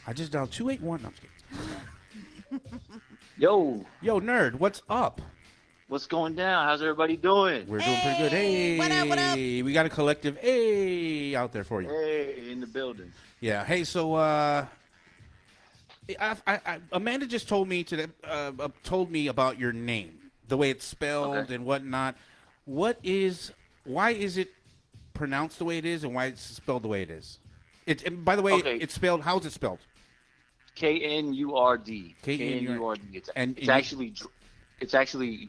I just dialed 281. No, I'm just kidding. Yo, nerd, what's up? What's going down? How's everybody doing? We're doing pretty good. Hey, what up? We got a collective hey out there for you. Hey, in the building. Yeah. Hey, so Amanda just told me about your name, the way it's spelled and whatnot. Why is it pronounced the way it is, and why it's spelled the way it is? And by the way, it's spelled. How is it spelled? KNURD. KNURD. It's actually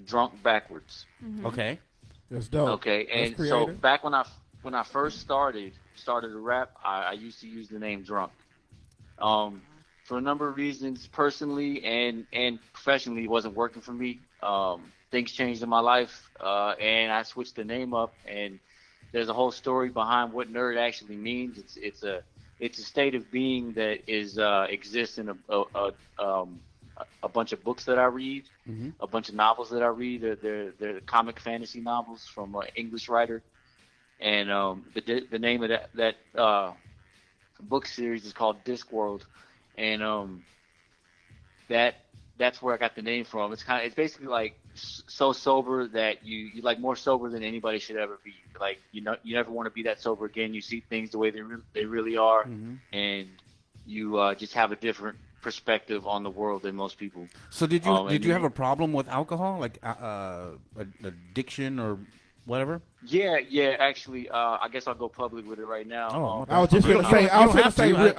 drunk backwards. Mm-hmm. Okay. That's dope. Okay, and so back when I first started to rap, I used to use the name Drunk. For a number of reasons, personally and professionally, it wasn't working for me. Things changed in my life, and I switched the name up. And there's a whole story behind what nerd actually means. It's a state of being that exists in a bunch of books that I read, a bunch of novels that I read. They're comic fantasy novels from an English writer, and the name of that book series is called Discworld, and that's where I got the name from. It's basically like so sober that you like more sober than anybody should ever be. Like you never want to be that sober again. You see things the way they really are, and you just have a different perspective on the world than most people. So did you have a problem with alcohol, like addiction or whatever? Yeah. Actually, I guess I'll go public with it right now. I was just gonna say. I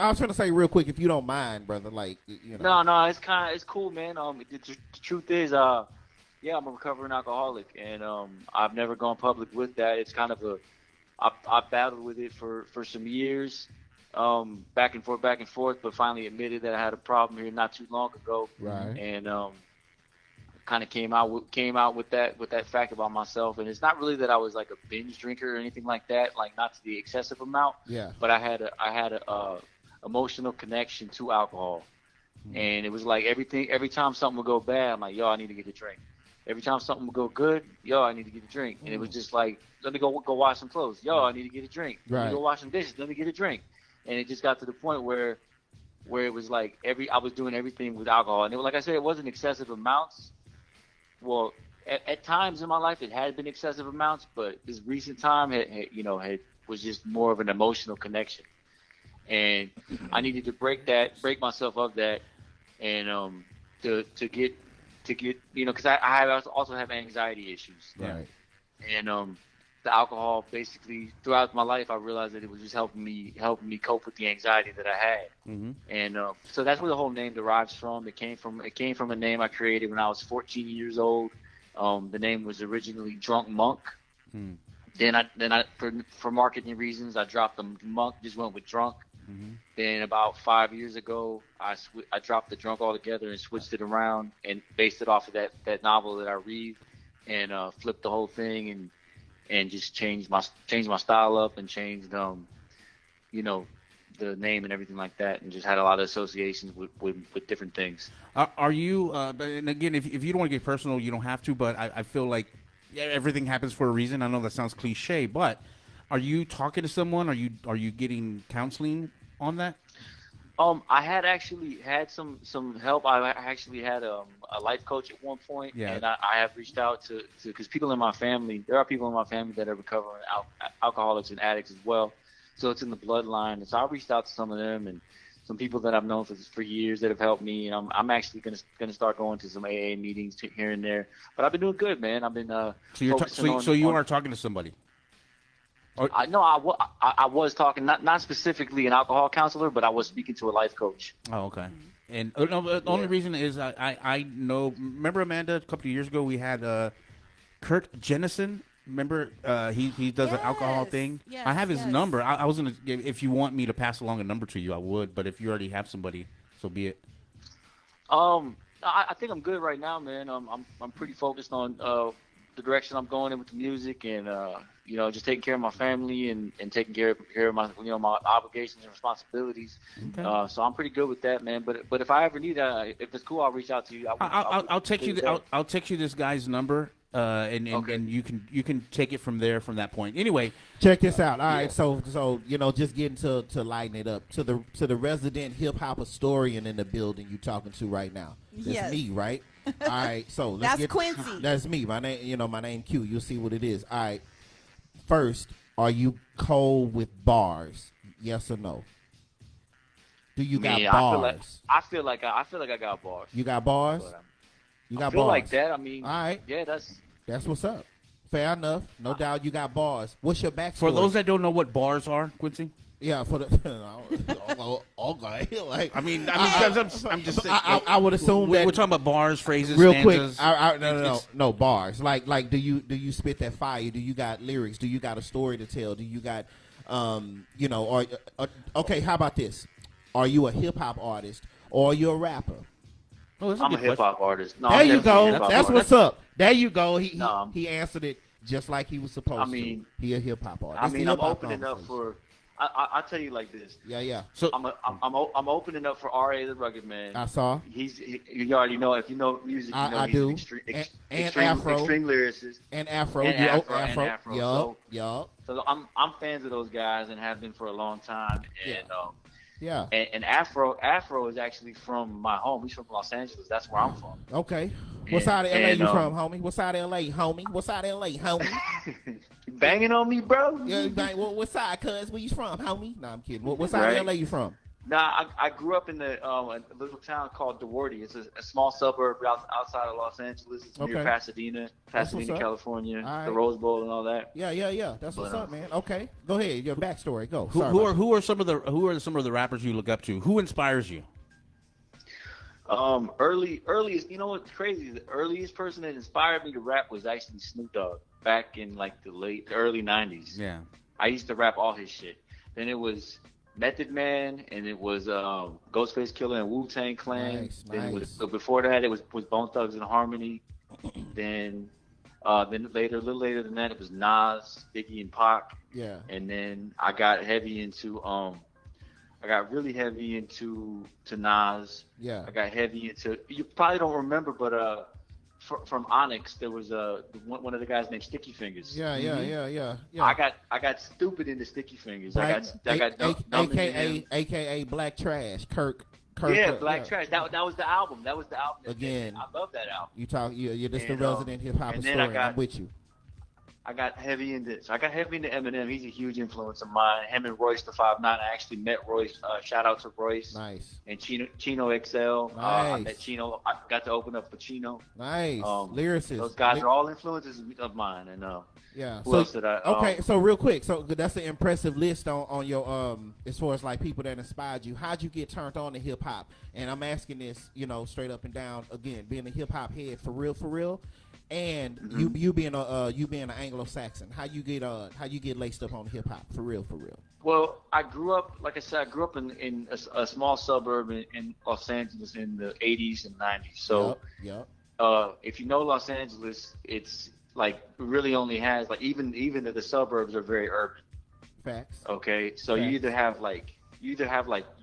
was gonna say real quick, if you don't mind, brother. Like, you know. No, it's cool, man. The truth is, I'm a recovering alcoholic, and I've never gone public with that. It's kind of I battled with it for some years. Back and forth, but finally admitted that I had a problem here not too long ago. Right. And kind of came out with that fact about myself. And it's not really that I was like a binge drinker or anything like that, like not to the excessive amount. Yeah. But I had a emotional connection to alcohol, and it was like every time something would go bad, I'm like, yo, I need to get a drink. Every time something would go good, yo, I need to get a drink. And it was just like, let me go wash some clothes. Yo, I need to get a drink. Right. Let me go wash some dishes. Let me get a drink. And it just got to the point where it was like I was doing everything with alcohol. And like I said, it wasn't excessive amounts. Well, at times in my life it had been excessive amounts, but this recent time was just more of an emotional connection. And I needed to break myself of that, and to get because I also have anxiety issues. Right. And the alcohol, basically throughout my life, I realized that it was just helping me cope with the anxiety that I had. And so that's where the whole name derives from. It came from a name I created when I was 14 years old. The name was originally Drunk Monk. Then I for marketing reasons, I dropped the monk, just went with drunk. Then about 5 years ago, I dropped the drunk altogether and switched it around and based it off of that novel that I read, and flipped the whole thing and just changed my style up and changed the name and everything like that, and just had a lot of associations with different things. Are you and again, if you don't want to get personal, you don't have to, but I feel like everything happens for a reason. I know that sounds cliche, but are you talking to someone? Are you getting counseling on that? I had actually had some help. I actually had a life coach at one point, and I have reached out to because there are people in my family that are recovering alcoholics and addicts as well. So it's in the bloodline. And so I reached out to some of them and some people that I've known for years that have helped me. And I'm actually gonna start going to some AA meetings here and there. But I've been doing good, man. I've been so you are talking to somebody. I was talking, not specifically an alcohol counselor, but I was speaking to a life coach. Oh, okay. And the only reason is I know. Remember Amanda? A couple of years ago, we had Kurt Jonson. Remember he does an alcohol thing. Yes, I have his number. I was gonna. If you want me to pass along a number to you, I would. But if you already have somebody, so be it. I think I'm good right now, man. I'm pretty focused on the direction I'm going in with the music, and just taking care of my family and taking care of my my obligations and responsibilities. Okay. So I'm pretty good with that, man. But if I ever need if it's cool, I'll reach out to you. I'll text you. I'll text you this guy's number, and you can take it from there from that point. Anyway, check this out. All right, so just getting to lighten it up to the resident hip hop historian in the building you talking to right now. That's me, right? All right, so let's That's Quincy. That's me. My name Q. You'll see what it is. All right. First, are you cold with bars? Yes or no? Do you got bars? I feel like I got bars. You got bars? You got I feel bars. like that. I mean, all right. Yeah, that's what's up. Fair enough. No doubt you got bars. What's your backstory? For those that don't know what bars are, Quincy? Yeah, for the okay. Like, I'm just saying. I would assume that we're talking about bars, phrases, real stanzas. quick. No bars. Like, do you spit that fire? Do you got lyrics? Do you got a story to tell? Do you got, okay? How about this? Are you a hip hop artist or are you a rapper? Oh, I'm a hip hop artist. No, there you go. That's what's up. There you go. He answered it just like he was supposed to. He a hip hop artist. I mean, I'm opening up for. I'll tell you like this. Yeah. So I'm opening up for R.A. the Rugged Man. I saw. You already know, if you know music, you know I he's do. Extreme lyricist. And Afro. Afro. Yup. So I'm fans of those guys and have been for a long time. And yeah. And Afro is actually from my home. He's from Los Angeles. That's where I'm from. Okay. What side of LA you from, homie? What side of LA, homie? What side of LA, homie? You banging on me, bro? Yeah, what side, cuz? Where you from, homie? No, I'm kidding. What side of LA you from? Nah, I grew up in a little town called DeWarty. It's a small suburb outside of Los Angeles. It's near Pasadena, California, the Rose Bowl and all that. Yeah. That's what's up, man. Okay, go ahead. Your backstory. Go. Who are some of the rappers you look up to? Who inspires you? Earliest, you know what's crazy? The earliest person that inspired me to rap was actually Snoop Dogg back in like the early 90s. Yeah. I used to rap all his shit. Then it was Method Man, and it was Ghostface Killer and Wu-Tang Clan. Nice. Then before that, it was Bone Thugs and Harmony. Then a little later than that, it was Nas, Biggie, and Pac. Yeah. And then I got really heavy into Nas. Yeah. I got heavy into. You probably don't remember, but from Onyx, there was one of the guys named Sticky Fingers. Yeah. I got stupid into Sticky Fingers. Right. I got AKA Black Trash, Kirk. Yeah, Black Trash. That was the album. Again. I love that album. You're just the resident hip hop historian. I'm with you. I got heavy into Eminem. He's a huge influence of mine. Him and Royce the 5'9". I actually met Royce. Shout out to Royce. Nice. And Chino XL. Nice. I met Chino. I got to open up for Chino. Nice. Lyricist. Those guys are all influences of mine. And yeah. Who else did I? Okay, so real quick, so that's an impressive list on your as far as like people that inspired you. How'd you get turned on to hip hop? And I'm asking this, straight up and down again, being a hip hop head for real. And you being an Anglo-Saxon, how you get laced up on hip hop for real? Well, I grew up, like I said, in a small suburb in Los Angeles in the 80s and 90s. So, if you know Los Angeles, it's like really only has like even the suburbs are very urban. Facts. Okay, so Facts. you either have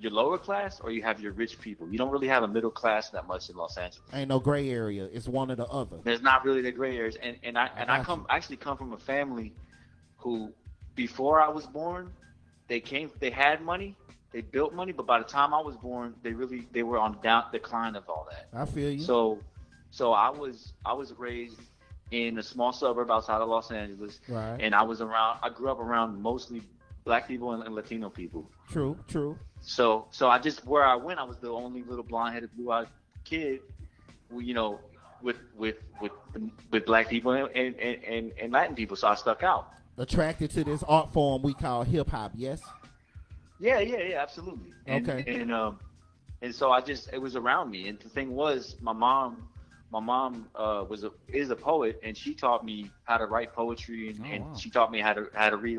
your lower class or you have your rich people. You don't really have a middle class that much in Los Angeles. Ain't no gray area. It's one or the other. There's not really the gray areas. And I come from a family who, before I was born, they had money, they built money, but by the time I was born, they were on decline of all that. I feel you. So I was raised in a small suburb outside of Los Angeles. Right. And I grew up around mostly Black people and Latino people. True. So where I went, I was the only little blonde-headed, blue-eyed kid, with Black people and Latin people. So I stuck out. Attracted to this art form we call hip hop. Yes. Yeah, absolutely. Okay. And so it was around me. And the thing was, my mom is a poet, and she taught me how to write poetry, and she taught me how to read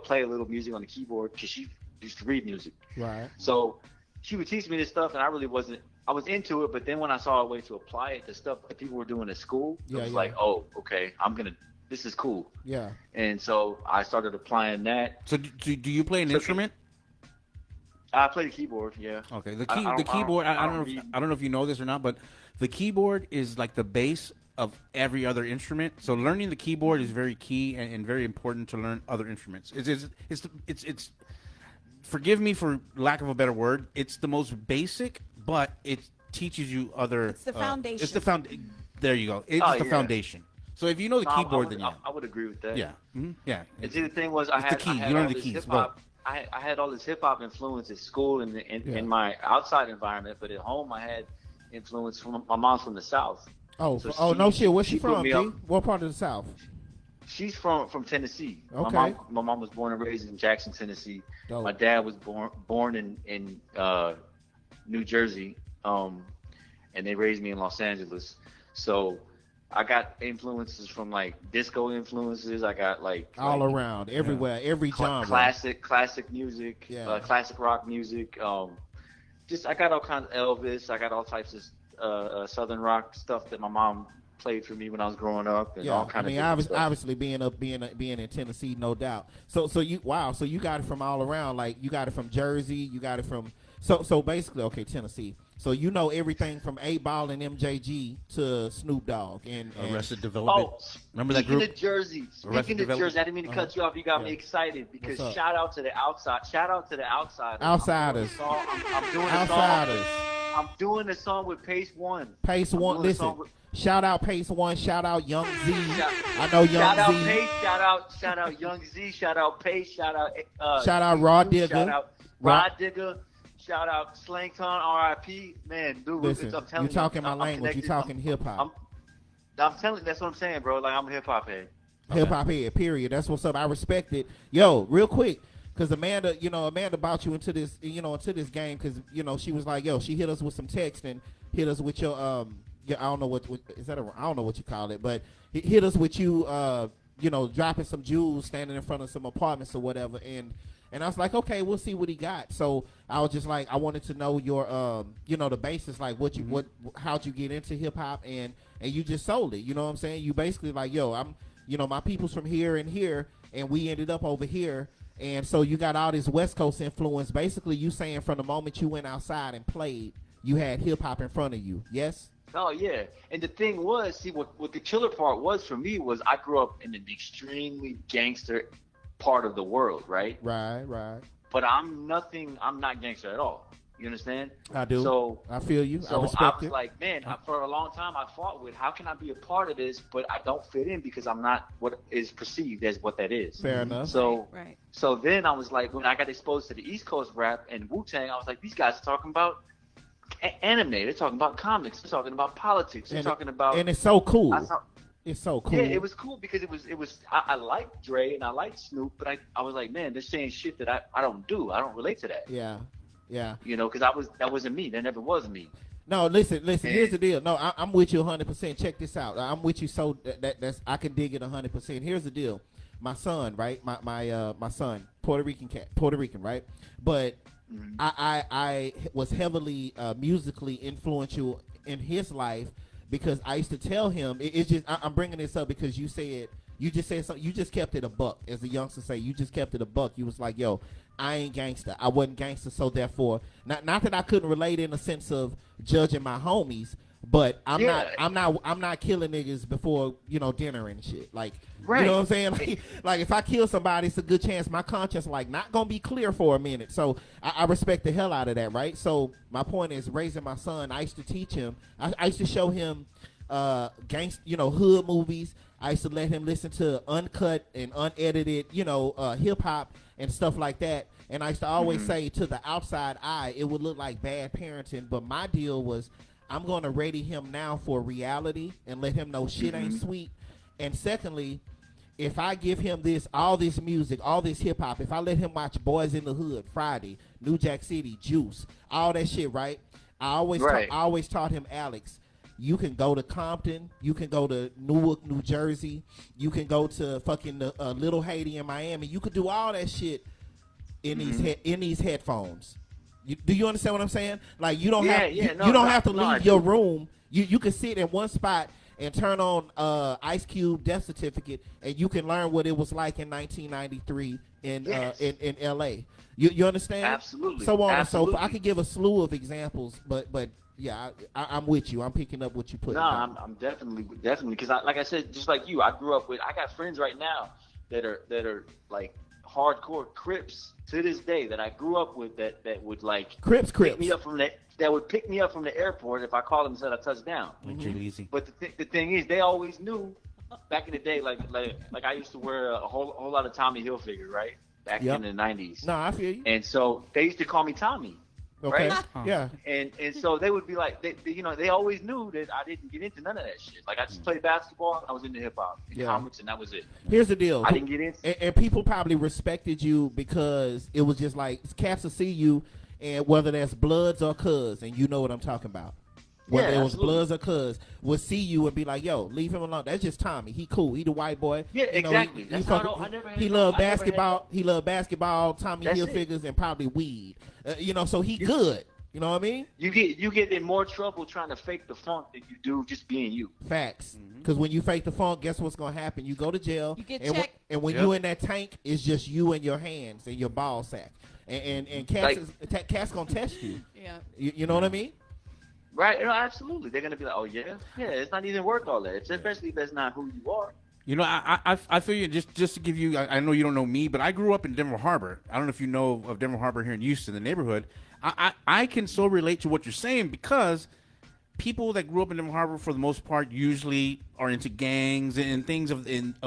play a little music on the keyboard, because she used to read music. Right. So she would teach me this stuff, and I was into it, but then when I saw a way to apply it to stuff that people were doing at school, it was like, oh, okay, this is cool. Yeah. And so I started applying that. So do you play an instrument? I play the keyboard, yeah. Okay. The keyboard. I don't know if you know this or not, but the keyboard is like the bass of every other instrument. So learning the keyboard is very key and very important to learn other instruments. It's forgive me for lack of a better word. It's the most basic, but it teaches you other. It's the foundation. It's the There you go. It's the foundation. So if you know the keyboard, then I would agree with that. Yeah. Mm-hmm. Yeah. And see, the thing was, I had the key. I had You learn all the this keys. hip-hop- I had all this hip hop influence at school and in my outside environment, but at home I had influence from my mom's from the South. Oh, So no shit. Where's she she put from, me G? up. What part of the South? She's from Tennessee. Okay. My mom was born and raised in Jackson, Tennessee. Dope. My dad was born in New Jersey, and they raised me in Los Angeles. So I got influences from like disco influences. I got all around, everywhere, every genre. Classic music, classic rock music. Just I got all kinds of Elvis. I got all types of Southern rock stuff that my mom played for me when I was growing up, and all kind of. Obviously being in Tennessee, no doubt. So you got it from all around. Like you got it from Jersey, you got it from so basically, okay, Tennessee. So you know everything from 8 Ball and MJG to Snoop Dogg and Arrested Development. Oh, remember that group? Speaking of Jersey, I didn't mean to cut you off. You got me excited because shout out to the Outsidaz. Outsidaz. I'm doing a song with Pacewon. Pacewon, listen. Shout out Pacewon. Shout out Young Z. I know Young shout Z. Out Pace, shout out Young Z. Shout out Pace. Shout out Raw Digger. Shout out Raw Digger. Shout out Slangton, R.I.P. Man, dude, listen, I'm telling you talking my language. You talking hip hop. I'm telling you, that's what I'm saying, bro. Like I'm a hip hop head. Hip hop head. Period. That's what's up. I respect it. Yo, real quick. Because Amanda brought you into this, game because, she was like, yo, she hit us with some text and hit us with your, I don't know what is that, I don't know what you call it, but hit us with you, dropping some jewels, standing in front of some apartments or whatever. And I was like, okay, we'll see what he got. So I was just like, I wanted to know your, the basis, like how'd you get into hip hop and you just sold it. You know what I'm saying? You basically like, yo, I'm, my people's from here and here and we ended up over here. And so you got all this West Coast influence. Basically, you saying from the moment you went outside and played, you had hip hop in front of you. Yes? Oh, yeah. And the thing was, see, what the killer part was for me was I grew up in an extremely gangster part of the world, right? Right. But I'm not gangster at all. You understand? I do. So I feel you. So I respect was it. like, man, for a long time I fought with how can I be a part of this, but I don't fit in because I'm not what is perceived as what that is. Fair enough. So right. So then I was like, when I got exposed to the East Coast rap and Wu-Tang, I was like, these guys are talking about anime. They're talking about comics. They're talking about politics. They're talking about. And it's so cool. It's so cool. Yeah, it was cool because it was. I liked Dre and I liked Snoop, but I was like, man, they're saying shit that I don't do. I don't relate to that. Yeah. Because that wasn't me. That never was me. No, listen. Here's the deal. No, I'm with you 100%. Check this out. I'm with you so that's I can dig it 100%. Here's the deal. My son, right? My son, Puerto Rican, right? But I was heavily musically influential in his life because I used to tell him. It's just I'm bringing this up because you just said something. You just kept it a buck, as the youngsters say. You just kept it a buck. You was like, yo, I ain't gangster. I wasn't gangster, so therefore, not that I couldn't relate in a sense of judging my homies, but I'm not killing niggas before dinner and shit. Like, right. You know what I'm saying? Like if I kill somebody, it's a good chance my conscience not gonna be clear for a minute. So I respect the hell out of that, right? So my point is raising my son. I used to teach him. I used to show him hood movies. I used to let him listen to uncut and unedited, hip hop and stuff like that. And I used to always say to the outside eye, it would look like bad parenting. But my deal was, I'm going to ready him now for reality and let him know shit ain't sweet. And secondly, if I give him all this music, all this hip hop, if I let him watch Boys in the Hood, Friday, New Jack City, Juice, all that shit, right? I always taught him, Alex, you can go to Compton, you can go to Newark, New Jersey, you can go to fucking Little Haiti in Miami. You could do all that shit in these headphones. Do you understand what I'm saying? Like you don't have to leave your room. You can sit in one spot and turn on Ice Cube Death Certificate, and you can learn what it was like in 1993 in LA. You understand? Absolutely. So on Absolutely. and so forth. I could give a slew of examples, but Yeah, I'm with you. I'm picking up what you put. No, I'm definitely because like I said, just like you, I got friends right now that are like hardcore Crips to this day that I grew up with that would like Crips. pick me up from that would pick me up from the airport if I called them and said I touched down. Easy. But the thing is, they always knew back in the day, like I used to wear a whole lot of Tommy Hilfiger, right? Back in the 90s. No, I feel you. And so they used to call me Tommy. Okay. Right? Yeah. And so they would be like, they always knew that I didn't get into none of that shit. Like I just played basketball, and I was into hip hop and comics, and that was it. Here's the deal. I didn't get into. And people probably respected you because it was just like cats will see you, and whether that's Bloods or Cuz, and you know what I'm talking about. Whether it was Bloods or Cuz, would see you and be like, "Yo, leave him alone. That's just Tommy. He cool. He the white boy. Yeah, exactly. He loved basketball. He loved basketball. Tommy Hilfigers and probably weed. So he good. You know what I mean? You get in more trouble trying to fake the funk than you do just being you. Facts. Because when you fake the funk, guess what's gonna happen? You go to jail. You get checked. And when you in that tank, it's just you and your hands and your ball sack. And cats gonna test you. Yeah. You know what I mean? Right, absolutely. They're gonna be like, "Oh yeah, it's not even worth all that." Especially if that's not who you are. You know, I feel you. Just to give you, I know you don't know me, but I grew up in Denver Harbor. I don't know if you know of Denver Harbor here in Houston, the neighborhood. I can so relate to what you're saying because people that grew up in Denver Harbor, for the most part, usually are into gangs and things of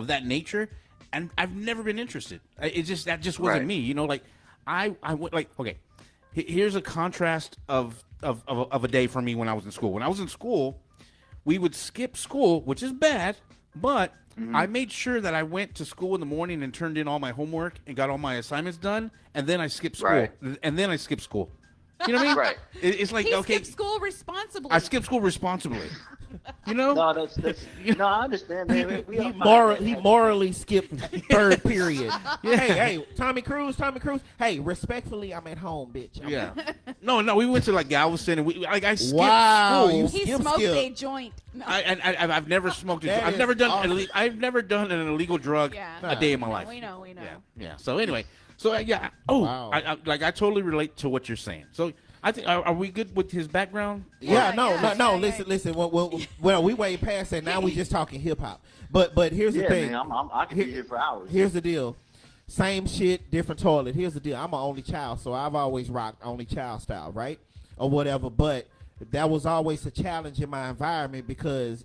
that nature, and I've never been interested. That just wasn't me. You know, like I went like, okay, here's a contrast of a day for me when I was in school. When I was in school, we would skip school, which is bad, but I made sure that I went to school in the morning and turned in all my homework and got all my assignments done, and then I skipped school. Right. And then I skipped school. You know what I mean? Right. It's like, He okay. skipped school responsibly. I skipped school responsibly. You know? No, that's no, I understand, man. He morally skipped third period. Hey, Tommy Cruz. Hey, respectfully, I'm at home, bitch. Yeah. No, we went to like Galveston, and I skipped Wow, school. He smoked a joint. No. I've never smoked a. I've never done an illegal drug a day in my life. We know. Yeah. So anyway, yeah. Oh, wow. I totally relate to what you're saying. So I think are we good with his background? Yeah, no. Listen. Well, we way past that. Now we just talking hip hop. But here's the thing. Man, I could be here for hours. Here's the deal. Same shit, different toilet. Here's the deal. I'm an only child, so I've always rocked only child style, right? Or whatever. But that was always a challenge in my environment because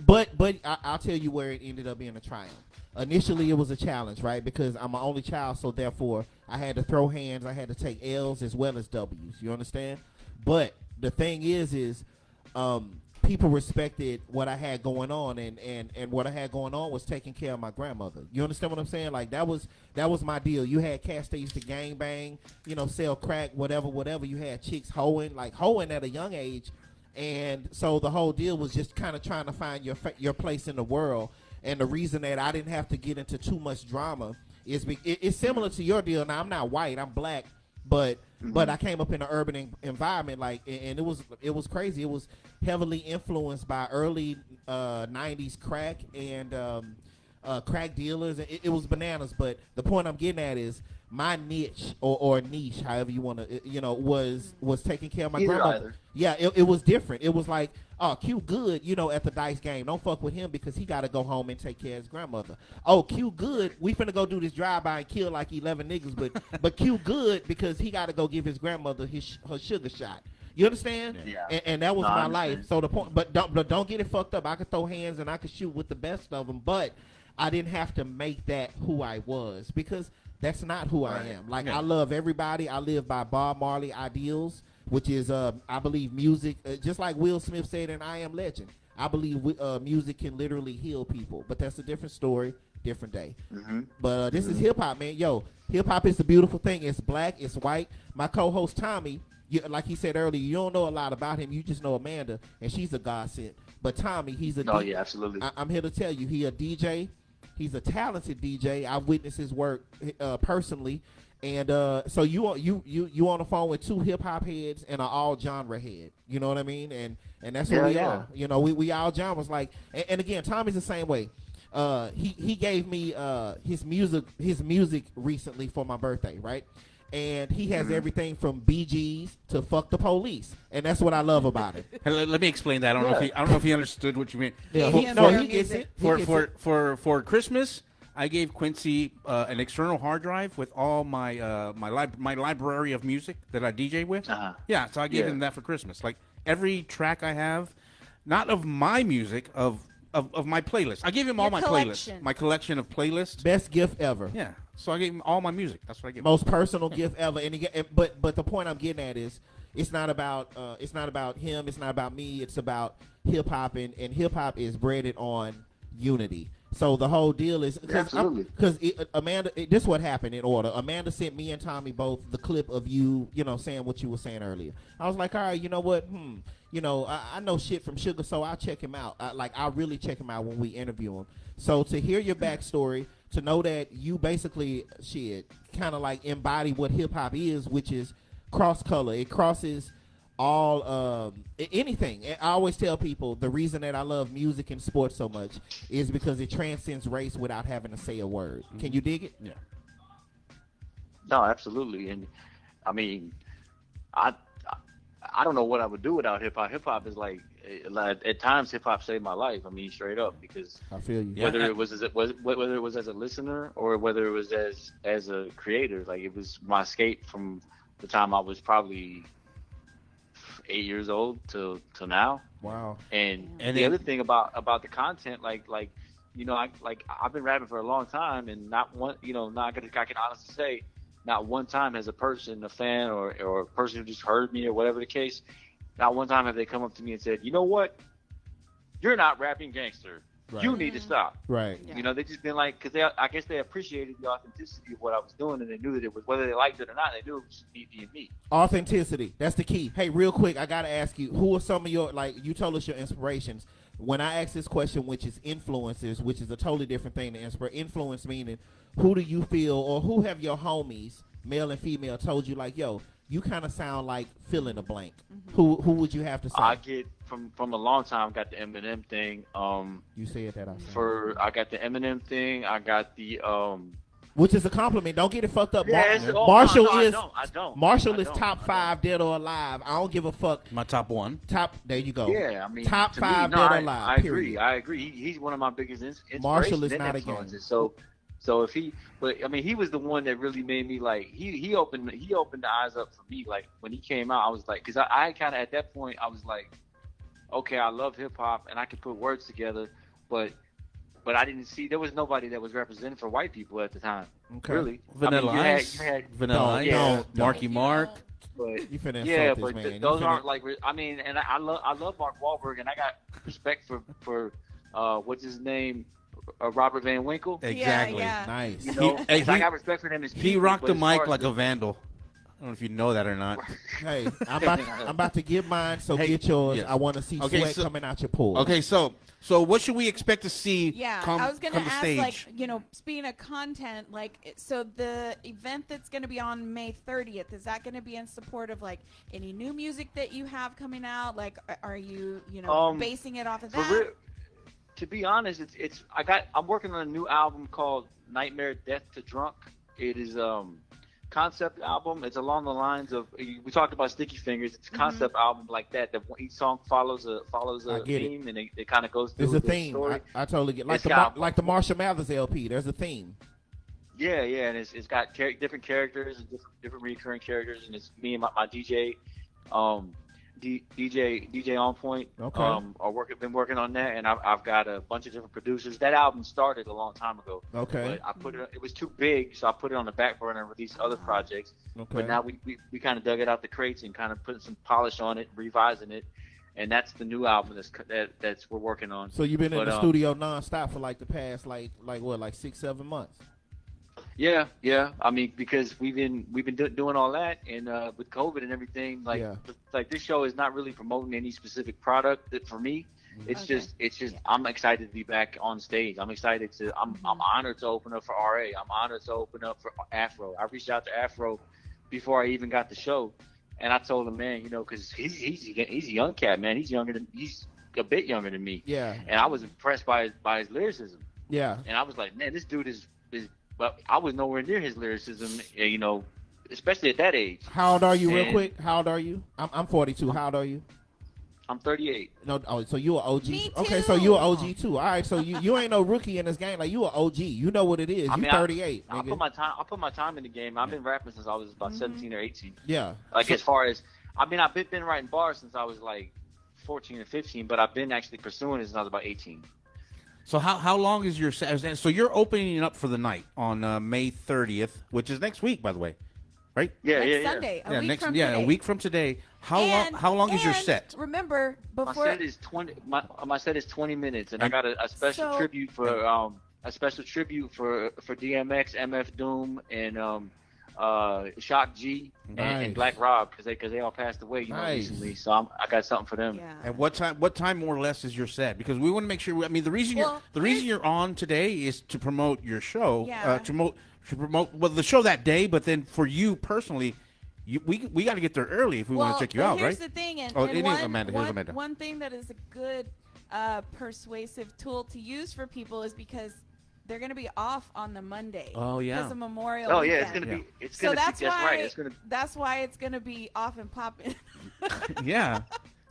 I'll tell you where it ended up being a triumph. Initially, it was a challenge, right? Because I'm an only child, so therefore I had to throw hands. I had to take L's as well as W's. You understand? But the thing is people respected what I had going on, and what I had going on was taking care of my grandmother. You understand what I'm saying? Like that was my deal. You had cats that used to gang bang, sell crack, whatever. You had chicks hoeing at a young age, and so the whole deal was just kind of trying to find your place in the world. And the reason that I didn't have to get into too much drama is it's similar to your deal. Now I'm not white, I'm black, but I came up in an urban environment, and it was crazy. It was heavily influenced by early 90s crack and crack dealers. It was bananas. But the point I'm getting at is my niche or niche, however you want to, was taking care of my grandmother. Either. Yeah, it was different. It was like, oh, Q good, at the dice game. Don't fuck with him because he got to go home and take care of his grandmother. Oh, Q good, we finna go do this drive-by and kill like 11 niggas, but Q good because he got to go give his grandmother her sugar shot. You understand? Yeah. And that was my life. So the point, but don't get it fucked up. I could throw hands and I could shoot with the best of them, but I didn't have to make that who I was because that's not who I am. Like, I love everybody. I live by Bob Marley ideals, which is, I believe music, just like Will Smith said in I Am Legend, I believe music can literally heal people. But that's a different story, different day. But this is hip-hop, man. Yo, hip-hop is a beautiful thing. It's black, it's white. My co-host Tommy, like he said earlier, you don't know a lot about him. You just know Amanda, and she's a godsend. But Tommy, he's a DJ. Yeah, absolutely. I'm here to tell you, he a DJ. He's a talented DJ. I've witnessed his work personally, and so you on the phone with two hip hop heads and an all genre head. You know what I mean? And that's what we are. We all genres. Like, and again, Tommy's the same way. He gave me his music recently for my birthday, right? and he has everything from BGs to fuck the police, and that's what I love about it. Hey, let me explain that. I don't know if he understood what you mean. Yeah, He no, understands he gets music. it. For Christmas, I gave Quincy an external hard drive with all my my library of music that I DJ with. Uh-huh. Yeah, so I gave him that for Christmas. Like every track I have, not of my music, of my playlist. I gave him all Your my collection. playlists, my collection of playlists. Best gift ever. Yeah, so I gave him all my music. That's what I gave him. Most personal gift ever. But the point I'm getting at is it's not about him. It's not about me. It's about hip hop, and hip hop is breaded on unity. So the whole deal is because Amanda. This is what happened in order. Amanda sent me and Tommy both the clip of you saying what you were saying earlier. I was like, all right, you know what? I know shit from Sugar, so I'll check him out. I'll really check him out when we interview him. So to hear your backstory, to know that you basically kind of like embody what hip hop is, which is cross color. It crosses all anything. I always tell people the reason that I love music and sports so much is because it transcends race without having to say a word. Can you dig it? Yeah. No, absolutely. And I mean, I don't know what I would do without hip hop. Hip hop is like at times hip hop saved my life. I mean, straight up, because I feel you. whether it was as a listener or whether it was as a creator, like it was my escape from the time I was probably 8 years old till now. Wow. And the other thing about the content, like I've been rapping for a long time, and not one, I can honestly say, not one time has a person, a fan or a person who just heard me or whatever the case, not one time have they come up to me and said, you know what, you're not rapping gangster. Right. You need to stop. Right. Yeah. They just been like, because I guess they appreciated the authenticity of what I was doing, and they knew that it was, whether they liked it or not, they knew it was me being me. Authenticity. That's the key. Hey, real quick, I got to ask you, who are some of your, you told us your inspirations. When I ask this question, which is influencers, which is a totally different thing to inspire. Influence meaning, who do you feel, or who have your homies, male and female, told you like, yo, you kind of sound like fill in the blank. Who would you have to say? I get from a long time, got the Eminem thing. You said that. I got the Eminem thing. I got the which is a compliment. Don't get it fucked up. Marshall is top 5 dead or alive. I don't give a fuck. My top one. There you go. Yeah, I mean, top 5 dead or alive. I agree. I agree. He's one of my biggest inspirations. Marshall is not influences. So if he, but I mean, he was the one that really made me like. He opened the eyes up for me. Like when he came out, I was like, because I kind of at that point I was like, okay, I love hip hop and I can put words together, but I didn't see, there was nobody that was represented for white people at the time. Okay. Really. Vanilla Ice. Vanilla Ice. Marky Mark. But you finna yeah, insult but this man. Those aren't like, I mean, and I love Mark Wahlberg, and I got respect for what's his name, Robert Van Winkle. Exactly. Yeah. Nice. I got respect for them as people. He rocked the but as mic far like as a vandal. I don't know if you know that or not. Hey, I'm about to give mine, so Hey, get yours. yes. I want to see sweat coming out your pores. Okay, so what should we expect to see come, I was going come to to ask, stage? like, speaking of content, so the event that's going to be on May 30th, is that going to be in support of, like, any new music that you have coming out? Like, are you, basing it off of that? To be honest, I'm working on a new album called Nightmare Death to Drunk. It is concept album. It's along the lines of, we talked about Sticky Fingers. It's a concept album like that each song follows a theme, and it kind of goes through There's a the theme. story. I totally get like the Marshall Mathers LP. There's a theme. Yeah, and it's got different characters and different recurring characters, and it's me and my DJ, DJ On Point. Okay. Been working on that, and I've got a bunch of different producers. That album started a long time ago. Okay. But I put it was too big, so I put it on the back burner and released other projects. Okay. But now we kind of dug it out the crates and kind of put some polish on it, revising it, and that's the new album that's we're working on. So you've been in the studio nonstop for like the past like 6-7 months. Yeah. I mean, because we've been doing all that, and with COVID and everything, like this show is not really promoting any specific product for me. It's just I'm excited to be back on stage. I'm excited to. I'm honored to open up for RA. I'm honored to open up for Afro. I reached out to Afro before I even got the show, and I told him, man, because he's a young cat, man. He's a bit younger than me. Yeah. And I was impressed by his lyricism. Yeah. And I was like, man, this dude is. But I was nowhere near his lyricism, especially at that age. How old are you, real And quick? How old are you? I'm 42. How old are you? I'm 38. No, oh, so you an OG? Me Okay, so too. you an OG too. All right, so you ain't no rookie in this game. Like you an OG. You know what it is. I You mean, 38. I nigga. put my time in the game. I've been rapping since I was about 17 or 18. Yeah. Like as far as, I mean, I've been writing bars since I was like 14 or 15, but I've been actually pursuing it since I was about 18. So how long is your set? So you're opening up for the night on May 30th, which is next week, by the way, right? Next Sunday, a week from today. a week from today. How long is your set? Remember, My before set is 20. My set is 20 minutes, and I got a special tribute for DMX, MF Doom, and Shock G and Black Rob because they all passed away recently. So I got something for them. Yeah. And what time more or less is your set? Because we want to make sure. I mean, the reason you're on today is to promote your show. Yeah. To promote the show that day, but then for you personally, we got to get there early if we want to check you out, here's right? the thing, and It is one, Amanda. Here's Amanda. one thing that is a good persuasive tool to use for people is because they're going to be off on the Monday. Oh yeah. Because of Memorial. Oh yeah, Weekend. it's gonna be. That's right. It's gonna. That's why it's going to be off and popping. Yeah.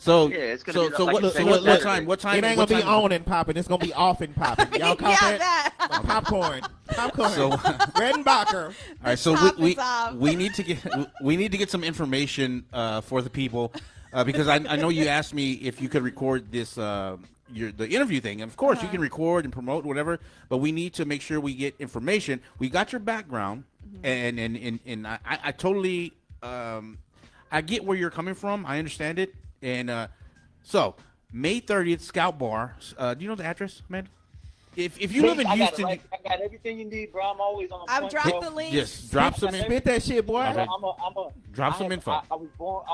So Yeah, it's gonna be so like what you said, what Saturday. time? What time? It ain't what gonna be time- on and popping. It's gonna be off and popping. Y'all caught that? that. Popcorn. So- Redenbacher. All right, so top we is off. need to get some information for the people because I know you asked me if you could record this the interview thing, and of course you can record and promote whatever, but we need to make sure we get information. We got your background, and I totally I get where you're coming from. I understand it, and so May 30th, Scout Bar. Do you know the address, man? If you live in Houston, I got everything you need, bro. I'm always on. I've point, dropped bro. the link. just drop some in. Spit that shit, boy. Okay. Drop I some have- info. I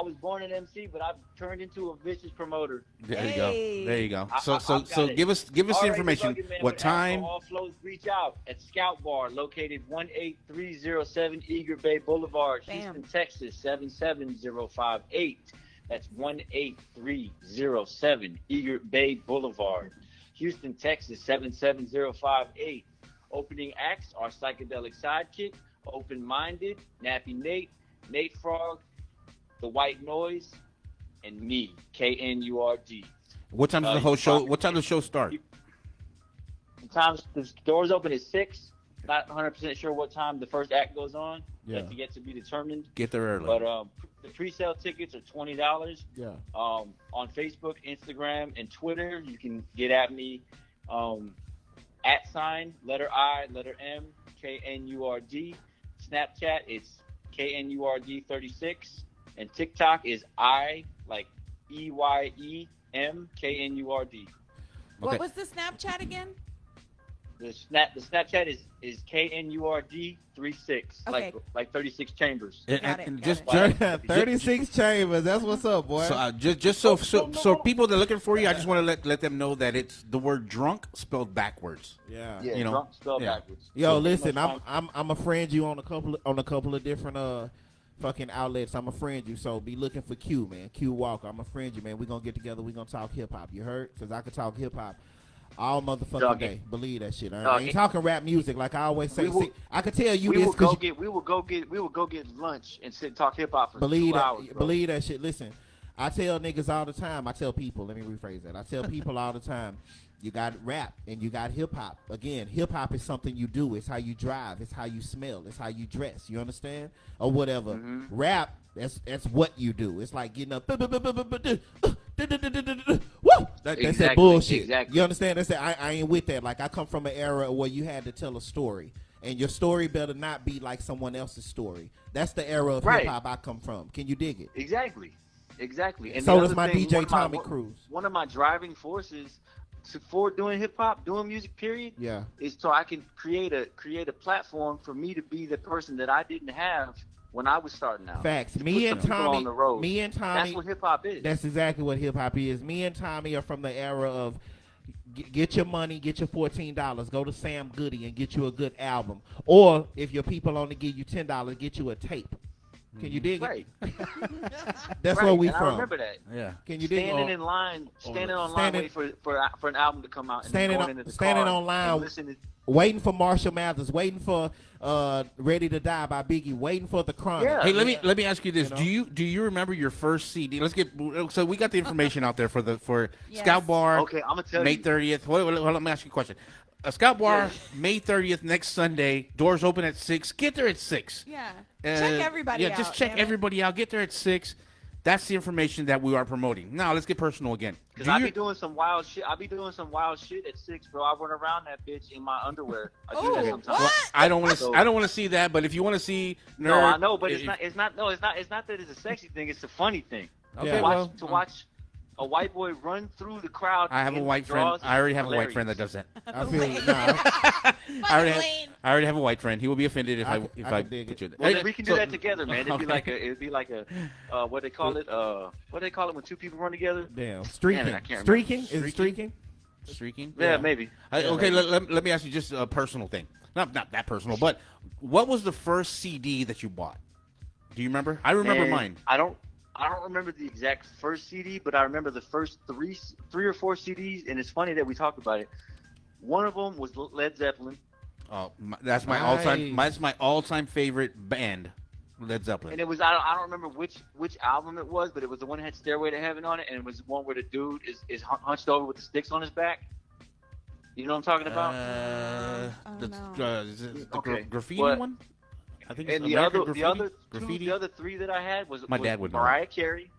was born an MC, but I've turned into a vicious promoter. There you Hey. go. There you go. I- So I've got it. give us the Already information. bugging, man, What with time? alcohol flows, reach out at Scout Bar, located 18307 Eager Bay Boulevard, Bam. Houston, Texas 77058. That's 18307 Eager Bay Boulevard, Houston, Texas 77058. Opening acts are Psychedelic Sidekick, Open Minded, Nappy Nate, Nate Frog, The White Noise, and me, KNURD. What time does the whole show? What time does the show start? Sometimes the doors open at 6. Not 100% sure what time the first act goes on. Yeah. That's yet to be determined. Get there early. But the pre-sale tickets are $20. Yeah. On Facebook, Instagram, and Twitter, you can get at me @ letter I, letter M, KNURD. Snapchat, it's KNURD36. And TikTok is I, like EYEM, KNURD. What was the Snapchat again? The Snapchat is KNURD36, Okay. like 36 chambers. And, Got it, and got just, it. just 36 chambers. That's what's up, boy. so so people that are looking for you, I just want to let them know that it's the word drunk spelled backwards. yeah. Yeah, You know, drunk spelled yeah. backwards. Yo, So listen, pretty much I'm a friend you on a couple of different fucking outlets. I'm a friend you, so be looking for Q, man. Q Walker. I'm a friend you, man. We gonna get together. We gonna talk hip hop. You heard? Cause I could talk hip hop all motherfucking Doggy. day. Believe that shit. I Doggy. ain't talking rap music like I always say. We will- See, I could tell you we this will go because get we will go get lunch and sit and talk hip hop for believe 2 that. hours. Bro. Believe that shit. Listen, I tell niggas all the time. I tell people. Let me rephrase that. I tell people all the time. You got rap and you got hip hop. Again, hip hop is something you do. It's how you drive. It's how you smell. It's how you dress. You understand? Or whatever. Rap, that's what you do. It's like getting up. Woo! That's that Exactly, bullshit. exactly. You understand? That's that. I ain't with that. Like I come from an era where you had to tell a story, and your story better not be like someone else's story. That's the era of Right. hip hop I come from. Can you dig it? Exactly. And So the does other my thing, DJ one of my- Tommy Cruz. One of my driving forces for doing hip hop, doing music, period, Yeah. is so I can create a platform for me to be the person that I didn't have when I was starting out. Facts. To Me put and some people Tommy. on the road. Me and Tommy. That's what hip hop is. That's exactly what hip hop is. Me and Tommy are from the era of get your money, get your $14, go to Sam Goody and get you a good album. Or if your people only give you $10, get you a tape. Can you dig Right. it? That's right. where we and from. I remember that. Yeah. Can you dig Standing it? in line, standing- waiting for an album to come out, and Standing then on- going into the standing car online. and listening. Waiting for Marshall Mathers, waiting for "Ready to Die" by Biggie, waiting for The Chronic. Yeah. Hey, let me ask you this: You know? Do you remember your first CD? Let's get so we got the information out there for Yes. Scout Bar. Okay, I'm gonna tell May you. 30th. Hold on, let me ask you a question. A Scout Bar, Yeah. May 30th, next Sunday. Doors open at 6. Get there at 6. Yeah. Check everybody out. Yeah, just check damn it. everybody out. Get there at 6. That's the information that we are promoting. Now let's get personal again. Cause I be doing some wild shit. I be doing some wild shit at 6, bro. I run around that bitch in my underwear. I do that Ooh, sometimes. what? I don't want to. So- I don't want to see that. But if you want to see Nerd, No, I know, but if- it's not that it's a sexy thing. It's a funny thing. Okay, Yeah. well, To watch a white boy run through the crowd. I have a in white friend. draws I already have a hilarious. white friend that does that. I feel Lane. I already have a white friend. He will be offended if I I can- if I I can dig put it. you. Well, Hey, then we can do so- that together, man. It'd be Okay. like a what they call it? What do they call it when two people run together? Damn, streaking. Damn it, I can't remember. Streaking? Is it streaking? Streaking. Yeah, maybe. Okay, let me ask you just a personal thing. Not that personal, but what was the first CD that you bought? Do you remember? I remember And mine. I don't remember the exact first CD, but I remember the first three or four CDs, and it's funny that we talked about it. One of them was Led Zeppelin, Oh, that's my all-time favorite band, Led Zeppelin. and it was I don't remember which album it was, but it was the one that had Stairway to Heaven on it, and it was the one where the dude is hunched over with the sticks on his back. You know what I'm talking about? Is it the Okay, graffiti what- one? I think And it's the American the other three that I had was My dad would know. Mariah Carey.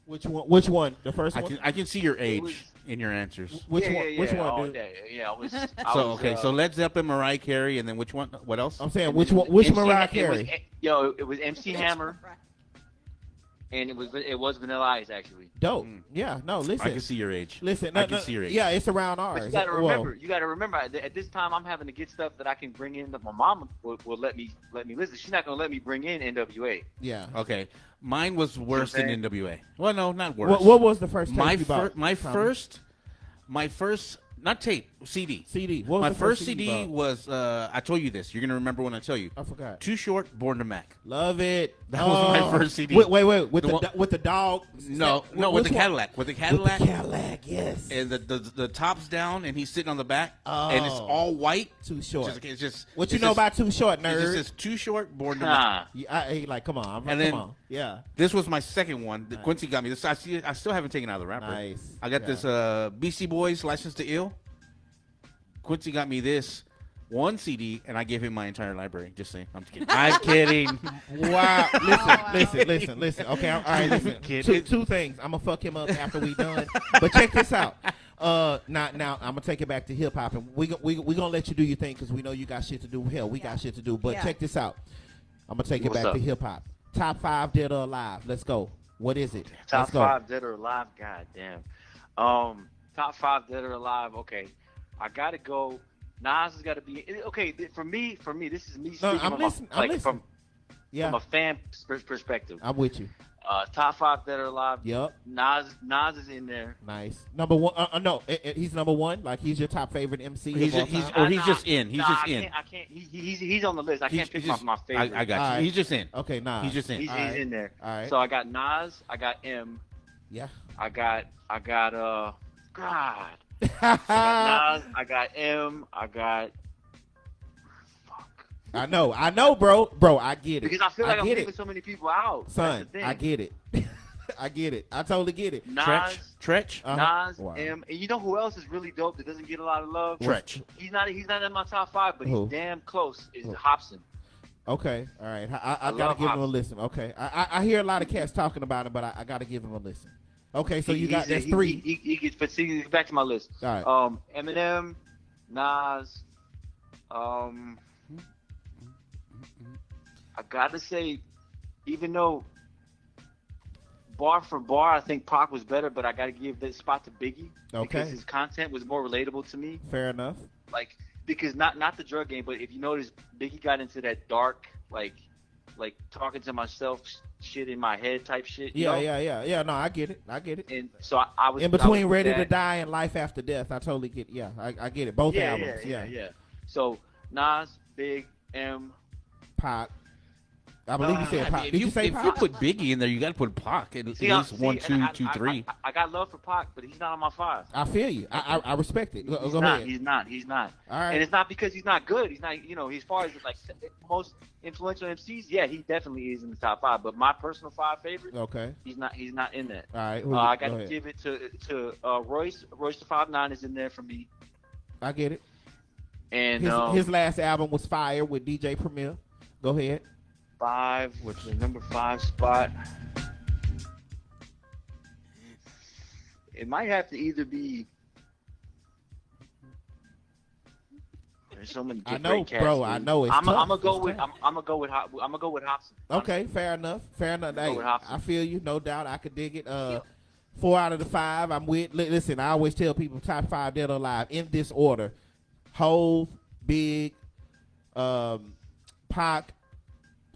Which one? Which one? The first I one? can see your age was- in your answers. Which yeah, one? Yeah, Which yeah. one, Oh, dude? yeah. So Led Zeppelin, Mariah Carey, and then which one? What else? I'm saying which one? Which MC Mariah It Carey? was MC Hammer, and it was Vanilla Ice actually. Dope. Yeah. No. Listen. I can see your age. Listen. I can see your age. Yeah, it's around ours. But you got to Well, remember. At this time, I'm having to get stuff that I can bring in that my mom will let me listen. She's not gonna let me bring in NWA. yeah. Okay, mine was worse than saying? NWA. Well, no, not worse. What was the first tape my you bought? my Tommy? first not tape CD. CD. What was My the first you CD bought? was I told you this. You're gonna remember when I tell you. I forgot. Too Short, Born to Mac. Love it. That was my first CD. Wait. With The the one- with the dog. No, Which with the one? Cadillac. With the With Cadillac. the Cadillac. Yes. And the top's down, and he's sitting on the back, and it's Oh. all white. Too short. It's just What you it's know just- about Too Short, It just nerd? says Too Short, Born to Mac. Nah. Yeah, like, come on, And then- come on. Yeah. This was my second one. Nice. Quincy got me this. I still haven't taken out of the wrapper. Nice. I got Yeah. this BC Boys License to Ill. Quincy got me this one CD, and I gave him my entire library. Just saying. I'm just kidding. I'm kidding. Wow. Listen, wow. listen. Okay, all right, listen. Kid. Two things. I'm gonna fuck him up after we done. But check this out. Now I'm gonna take it back to hip hop, and we gonna let you do your thing because we know you got shit to do. Hell, we got shit to do. But Yeah. check this out. I'm gonna take it What's back up? to hip hop. Top 5 dead or alive. Let's go. What is it? Top Let's go. 5 dead or alive. God damn. Top 5 dead or alive. Okay, I gotta go. Nas has got to be okay. For me, this is me speaking I'm from listening. a, like, I'm listening. Yeah, from a fan perspective. I'm with you. Top 5 dead or alive. Yup. Nas is in there. Nice. Number one. No, he's number one. Like he's your top favorite MC. He's of all he's time? he's just in. He's just I in. can't. He's on the list. I can't pick my favorite. I got you. Alright. He's just in. Okay, nah. He's just in. He's Alright. in there. All right. So I got Nas. I got M. Yeah. I got God. I got Nas. I got M. I got. Fuck. I know, bro. Bro, I get it. Because I feel like I'm get leaving it. so many people out. Son, That's the thing. I get it. I get it. I totally get it. Nas, Tretch. Nas, Wow. M, and you know who else is really dope that doesn't get a lot of love? Tretch. He's not in my top 5, but Who? he's damn close. Is Who? Hobson. Okay, all right. I I gotta love give him a Hobson. listen. Okay, I hear a lot of cats talking about him, but I gotta give him a listen. Okay, so you got that's 3. He gets, but see, back to my list. All right. Eminem, Nas. I gotta say, even though bar for bar, I think Pac was better, but I gotta give this spot to Biggie Okay. because his content was more relatable to me. Fair enough. Like, because not the drug game, but if you notice, Biggie got into that dark, like talking to myself, shit in my head type shit. You know? Yeah. No, I get it. And so I was In I was between with Ready to that. Die and Life After Death, I totally get. Yeah, I get it. Both albums. Yeah. So Nas, Big, M, Pac. I believe you said Pac. Did you say if Pac? you put Biggie in there, you got to put Pac at least 1, 2, 2, 3. I got love for Pac, but he's not on my 5. I feel you. I respect it. Go ahead. He's not. All right. And it's not because he's not good. He's not. As far as like most influential MCs, yeah, he definitely is in the top 5. But my personal 5 favorites, Okay. he's not in that. All right. I got to give it to Royce. Royce the 5'9" is in there for me. I get it. And his last album was Fire with DJ Premier. Go ahead. 5, which is number 5 spot. It might have to either be. There's so many. I know, cats, bro. dude. I know. I'm gonna go with Hobson. Okay, fair enough. Hey, with Hobson. I feel you, no doubt. I could dig it. 4 out of the 5, I'm with. Listen, I always tell people top 5 dead or alive in this order: Hove, Big, Pac,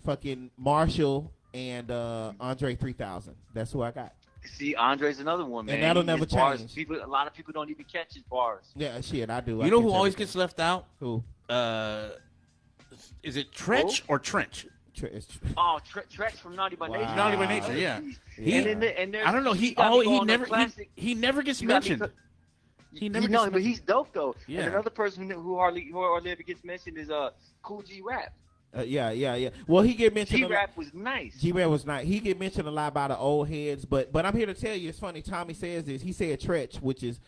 fucking Marshall, and Andre 3000. That's who I got. See, Andre's another one, man. And that'll never His bars, change. a lot of people don't even catch his bars. Yeah, shit, I do. You know who always gets left out? Who? Is it Trench or Trench? Oh, Trex from Naughty by Nature. Naughty by Nature, yeah. I don't know. He never gets mentioned. But he's dope though. Yeah. And another person who hardly ever gets mentioned is Cool G Rap. Yeah. Well, he get mentioned. G-Rap was nice. G-Rap was nice. He get mentioned a lot by the old heads, but I'm here to tell you, it's funny. Tommy says this. He said Trench, which is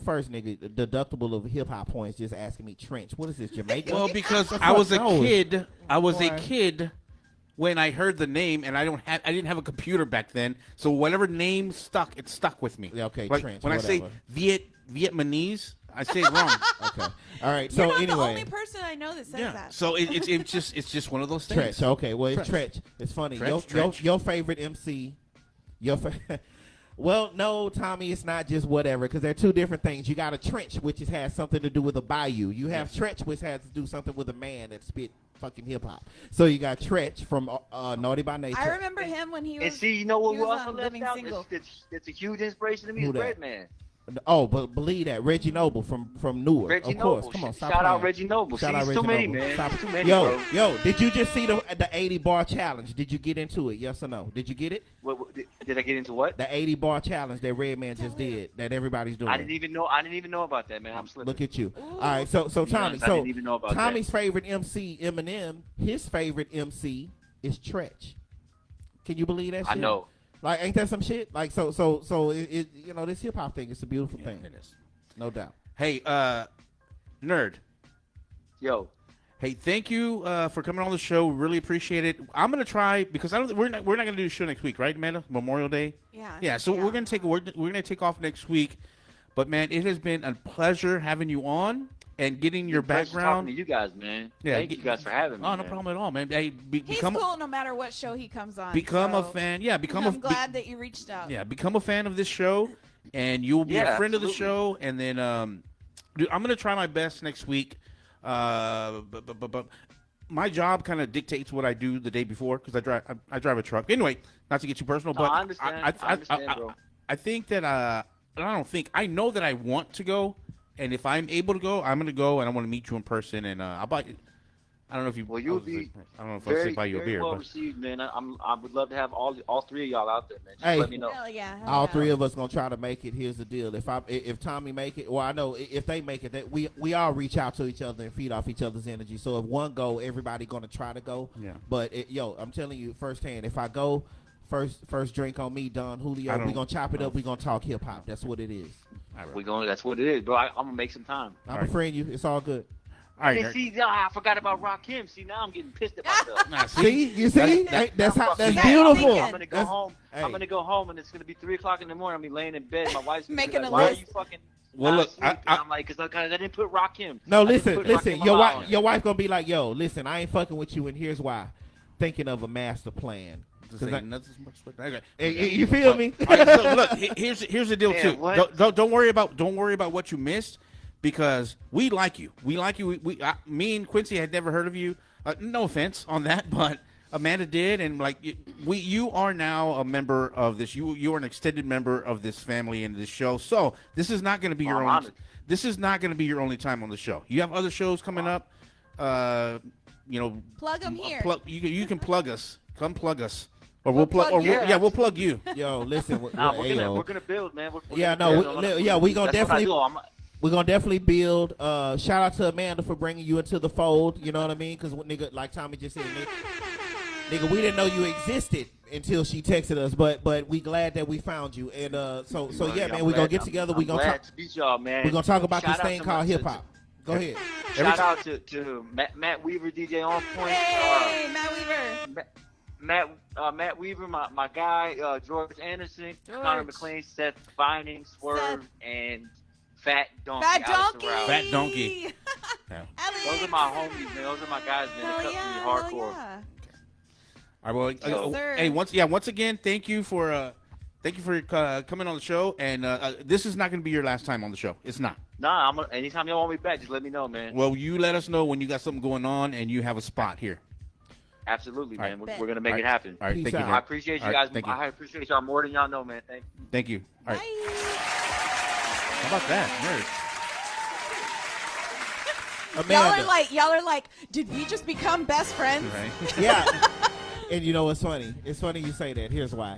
first nigga deductible of hip hop points. Just asking me Trench. What is this, Jamaica? Well, because I was a kid. I was a kid when I heard the name, and I didn't have a computer back then. So whatever name stuck, it stuck with me. Yeah, okay, like, Trench. When whatever. I say Vietnamese, I say it wrong. Okay. All right. So You're not anyway, the only person I know that says that. So it's just one of those things. Trench. Okay. Well, it's Trench. It's funny. Your favorite MC. Well, no, Tommy, it's not just whatever, because they're two different things. You got a trench, which has something to do with a bayou. You have Trench, which has to do something with a man that spit fucking hip hop. So you got Trench from Naughty by Nature. I remember him when he was. And see, you know what? he Who was also on left Living out? Single. It's a huge inspiration to me. Who Is that? Redman. Oh, but believe that Reggie Noble from Newark. Reggie of course. Noble. Come on, stop Shout out playing. Reggie Noble. Shout See, out it's Reggie too many, Noble. man. Stop. It's too many, Yo, bro. did you just see the 80 bar challenge? Did you get into it? Yes or no? Did you get it? What, did I get into what? The 80 bar challenge that Redman just did, that everybody's doing. I didn't even know about that, man. I'm slipping. Look at you. All right, so Tommy, I didn't even know about Tommy's favorite MC, Eminem, his favorite MC is Trench. Can you believe that shit? I know. Like, ain't that some shit? Like, so it this hip hop thing is a beautiful thing. It is. No doubt. Hey, Nerd. Yo. Hey, thank you for coming on the show. Really appreciate it. I'm gonna try because we're not gonna do the show next week, right, Amanda? Memorial Day. Yeah. Yeah. So we're gonna take off next week. But man, it has been a pleasure having you on and getting your background. Talking to you guys, man. Yeah, Thank you guys for having me. Oh, no problem at all, man. Hey, He's become cool no matter what show he comes on. become so a fan. Yeah, I'm glad that you reached out. Yeah, become a fan of this show, and you'll be a friend of the show. And then, dude, I'm gonna try my best next week. But my job kind of dictates what I do the day before because I drive a truck. Anyway, not to get too personal, but I understand. I understand, bro. I think that I know that I want to go, and if I'm able to go, I'm gonna go, and I want to meet you in person, and I'll buy. I don't know if you. Well, you'll be. I don't know if I'll say buy you a beer. Well But received, man. I would love to have all three of y'all out there, man. Just Hey. let me know. Hell yeah. hell All yeah. three of us gonna try to make it. Here's the deal: if Tommy make it, well, I know if they make it, that we all reach out to each other and feed off each other's energy. So if one go, everybody gonna try to go. Yeah. But I'm telling you firsthand, if I go, first drink on me, Don Julio. We gonna chop it up. We gonna talk hip hop. That's what it is. That's what it is, bro. I'm gonna make some time. I'm a friend you. It's all good. all right, And see, I forgot about Rakim. See, now I'm getting pissed at myself. Nah, See, you see, that's That's beautiful. I'm gonna go home. Hey. I'm gonna go home, and it's gonna be 3:00 in the morning. I'm gonna be laying in bed. My wife's gonna Making be a like, "Why list. are you fucking?" Well, not look, asleep?" And I'm like, "Cause I didn't put Rakim." No, I didn't listen. put Rakim Your on. wife gonna be like, yo, listen, I ain't fucking with you, and here's why. Thinking of a master plan. You feel me? All right, so look, here's the deal Man, too. what? Don't worry about what you missed because we like you. We like you. Me and Quincy had never heard of you. No offense on that, but Amanda did, and like you are now a member of this. You are an extended member of this family and this show. So this is not going to be your I'm only. honored. This is not going to be your only time on the show. You have other shows coming up. Plug them here. You can plug us. Come plug us. Or we'll plug. We'll plug you. Yo, listen. We're gonna build, man. We gonna definitely. We're gonna definitely build. Shout out to Amanda for bringing you into the fold. You know what I mean? Because nigga, like Tommy just said, nigga, we didn't know you existed until she texted us. But we glad that we found you. And so yeah, man, we gonna get together. We gonna talk. To meet y'all, man. We gonna talk about this thing called hip hop. Go ahead. Shout out to Matt Weaver, DJ On Point. Hey, Matt Weaver. Matt Weaver, my guy, George Anderson, Connor McLean, Seth Vining, Swerve, and Fat Donkey. Fat Donkey. Those are my homies, man. Those are my guys, man. They cut me hardcore. Yeah. All right, well, hey, once again, thank you for coming on the show. And this is not going to be your last time on the show. It's not. Nah, anytime y'all want me back, just let me know, man. Well, you let us know when you got something going on and you have a spot here. Absolutely, man. We're going to make it happen. All right, thank you. I appreciate you guys. Thank you. I appreciate y'all more than y'all know, man. Thank you. All right. Bye. How about that, nerd? Amanda. Y'all are like, did we just become best friends? Right. Yeah. And you know what's funny? It's funny you say that. Here's why.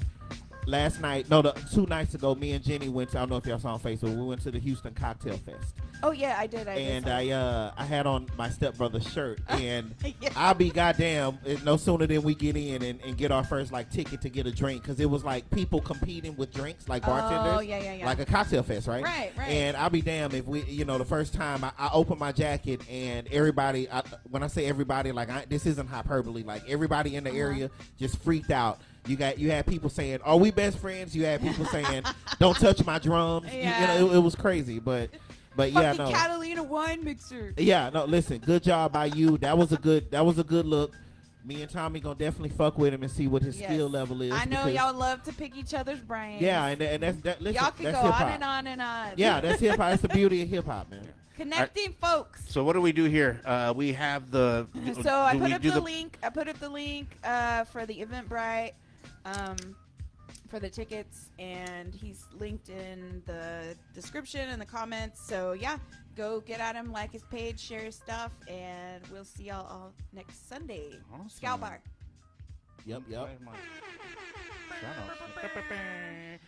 Last night, 2 nights ago, me and Jenny went to, I don't know if y'all saw on Facebook, we went to the Houston Cocktail Fest. Oh, yeah, I did. And I had on my stepbrother's shirt. And Yeah. I'll be goddamn, no sooner than we get in and get our first, ticket to get a drink. Because it was, people competing with drinks, like bartenders. Oh, yeah. Like a cocktail fest, right? Right. And I'll be damned if we, the first time I opened my jacket and everybody, when I say everybody, this isn't hyperbole. Everybody in the area just freaked out. You had people saying, "Are we best friends?" You had people saying, "Don't touch my drums." Yeah. It was crazy, but yeah, no. Catalina wine mixer. Yeah, no. Listen, good job by you. That was a good look. Me and Tommy gonna definitely fuck with him and see what his skill level is. I know y'all love to pick each other's brains. Yeah, and that's listen, y'all can that's go hip-hop. on and on and on. Yeah, that's hip hop. That's the beauty of hip hop, man. Connecting folks. So what do we do here? We have the. So I put up the link. I put up the link for the Eventbrite. For the tickets, and he's linked in the description and the comments. So yeah, go get at him, like his page, share his stuff, and we'll see y'all all next Sunday. Awesome. Scout Bar. Yep. All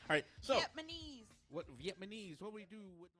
right. So Vietnamese. Vietnamese? What do we do with?